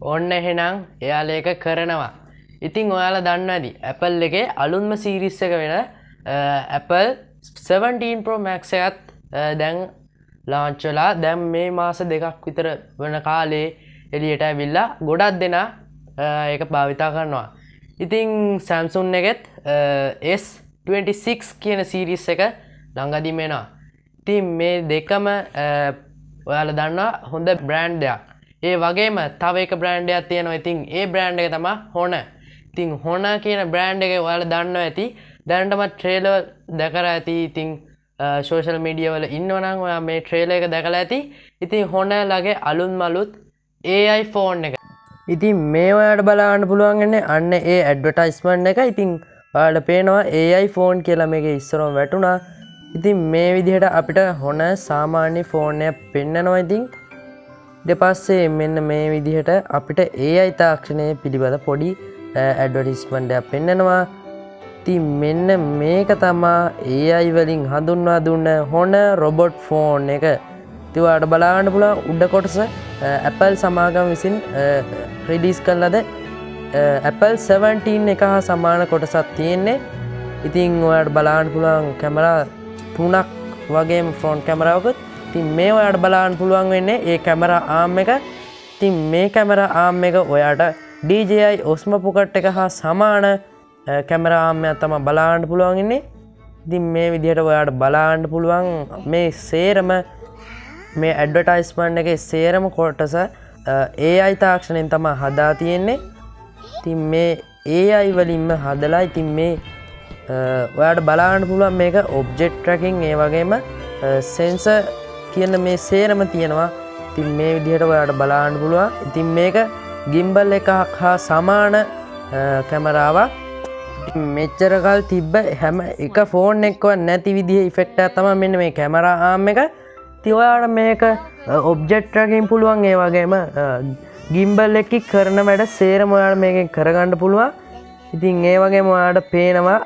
ඔන්න එහෙනම් එයාලා ඒක කරනවා. ඉතින් ඔයාලා දන්නවා ඇති Apple එකේ අලුත්ම සීරීස් එක වෙන Apple 17 Pro Max එකත් දැන් launch වෙලා දැන් මේ මාස දෙකක් විතර වෙන කාලේ එළියට ඇවිල්ලා ගොඩක් දෙනා ඒක භාවිතා කරනවා. ඉතින් Samsung එකෙත් S26 කියන සීරීස් එක ළඟදීම එනවා. ඉතින් මේ දෙකම ඔයාලා දන්නවා හොඳ බ්‍රෑන්ඩ් එකක්. ඒ වගේම තව එක බ්‍රෑන්ඩ් එකක් තියෙනවා. ඉතින් ඒ බ්‍රෑන්ඩ් එක තමයි Honor. ඉතින් Honor කියන බ්‍රෑන්ඩ් එක ඔයාලා දන්නවා ඇති. දැනටම ට්‍රේලර් දැකලා ඇති. ඉතින් සෝෂල් මීඩියා වල ඉන්නවනම් ඔයා මේ ට්‍රේලර් එක දැකලා ඇති. ඉතින් Honor ලගේ අලුත් AI ෆෝන් එක. ඉතින් මේ ඔයාලට බලන්න පුළුවන් වෙන්නේ අන්න ඒ ඇඩ්වර්ටයිස්මන්ට් එක. ඉතින් ඔයාලට පේනවා AI ෆෝන් කියලා මේකේ ඉස්සරම වැටුණා. ඉතින් මේ විදිහට අපිට Honor සාමාන්‍ය ෆෝන් එක පෙන්නනවා. ඉතින් ඊට පස්සේ මෙන්න මේ විදිහට අපිට AI තාක්ෂණය පිළිබඳ පොඩි ඇඩ්වර්ටයිස්මන්ට් එකක් පෙන්නනවා. ඉතින් මෙන්න මේක තමයි AI වලින් හඳුන්වා දුන්න Honor රොබොට් ෆෝන් එක. ඉතින් ඔයාලට බලන්න පුළුවන් උඩ කොටස Apple සමාගම විසින් රිලීස් කළාද Apple 17 එක හා සමාන කොටසක් තියෙන්නේ. ඉතින් ඔයාලට බලන්න පුළුවන් කැමරා තුනක් වගේම ෆ්‍රොන්ට් කැමරාවකුත්. ඉතින් මේ ඔයාලට බලන්න පුළුවන් වෙන්නේ ඒ කැමරා ආම් එක. ඉතින් මේ කැමරා ආම් එක ඔයාලට DJI Osmo Pocket එක හා සමාන කැමරා ආම් එකක් තමයි බලන්න පුළුවන් ඉන්නේ. ඉතින් මේ විදිහට ඔයාලට බලන්න පුළුවන් මේ සේරම මේ ඇඩ්වර්ටයිස්මන්ට් එකේ සේරම කොටස AI තාක්ෂණයෙන් තමයි හදා තියෙන්නේ. ඉතින් මේ AI වලින්ම හදලා ඉතින් මේ ඔයාලට බලන්න පුළුවන් මේක ඔබ්ජෙක්ට් ට්‍රැකින් ඒ වගේම සෙන්සර් කියන මේ සේරම තියෙනවා. ඉතින් මේ විදිහට ඔයාලට බලන්න පුළුවන්. ඉතින් මේක gimbal එකක් හා සමාන කැමරාවක්. මෙච්චර කල් තිබ්බ හැම එක ෆෝන් එකකවත් නැති විදිහේ ඉෆෙක්ට් එකක් තමයි මෙන්න මේ කැමරා ආම් එක. ඉතින් ඔයාලට මේක ඔබ්ජෙක්ට් ට්‍රැකින් පුළුවන් ඒ වගේම gimbal එකකින් කරන වැඩ සේරම ඔයාලට මේකෙන් කරගන්න පුළුවන්. ඉතින් ඒ වගේම ඔයාලට පේනවා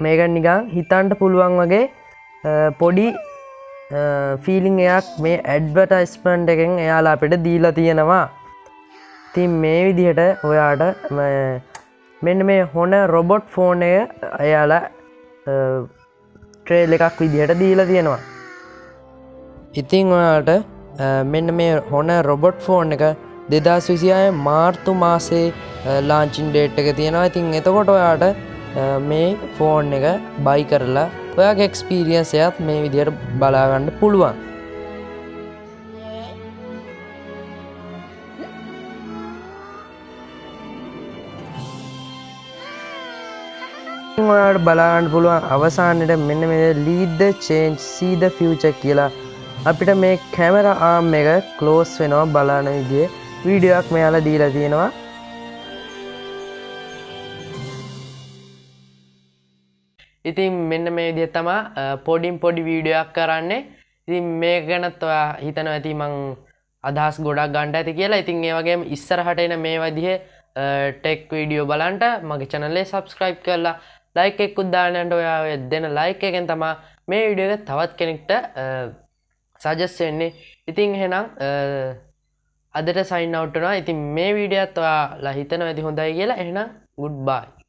මේක නිකන් හිතන්න පුළුවන් වගේ පොඩි ෆීලිං එකක් මේ ඇඩ්වර්ටයිස්මන්ට් එකෙන් එයාලා අපිට දීලා තියෙනවා. ඉතින් මේ විදිහට ඔයාලට මෙන්න මේ Honor රොබොට් ෆෝන් එක එයාලා ට්‍රේල් එකක් විදිහට දීලා තියෙනවා. ඉතින් ඔයාලට මෙන්න මේ Honor රොබොට් ෆෝන් එක 2026 මාර්තු මාසේ ලාන්චින් ඩේට් එක තියෙනවා. ඉතින් එතකොට ඔයාලට මේ ෆෝන් එක බයි කරලා ඔයාගේ එක්ස්පීරියන්ස් එකත් මේ විදිහට බලා ගන්න පුළුවන්. ඔයාලට බලන්න පුළුවන් අවසානයේ මෙන්න මේ lead the change see the future කියලා අපිට මේ කැමරා ආම් එක ක්ලෝස් වෙනවා බලන විදිහේ වීඩියෝ එකක් මෙයාලා දීලා තියෙනවා. ඉතින් මෙන්න මේ විදිහ තමයි පොඩි වීඩියෝ එකක් කරන්නේ. ඉතින් මේක ගැනත් ඔයා හිතනවා ඇති මං අදහස් ගොඩක් ගන්න ඇති කියලා. ඉතින් ඒ වගේම ඉස්සරහට එන මේ විදිහේ ටෙක් වීඩියෝ බලන්න මගේ channel එක subscribe කරලා like එකකුත් දාන්න යන්න. ඔයා ඔය දෙන like එකෙන් තමයි මේ වීඩියෝ එක තවත් කෙනෙක්ට සජෙස්ට් වෙන්නේ. ඉතින් එහෙනම් අදට sign out වෙනවා. ඉතින් මේ වීඩියෝත් ඔයාලා හිතනවා ඇති හොඳයි කියලා. එහෙනම් goodbye.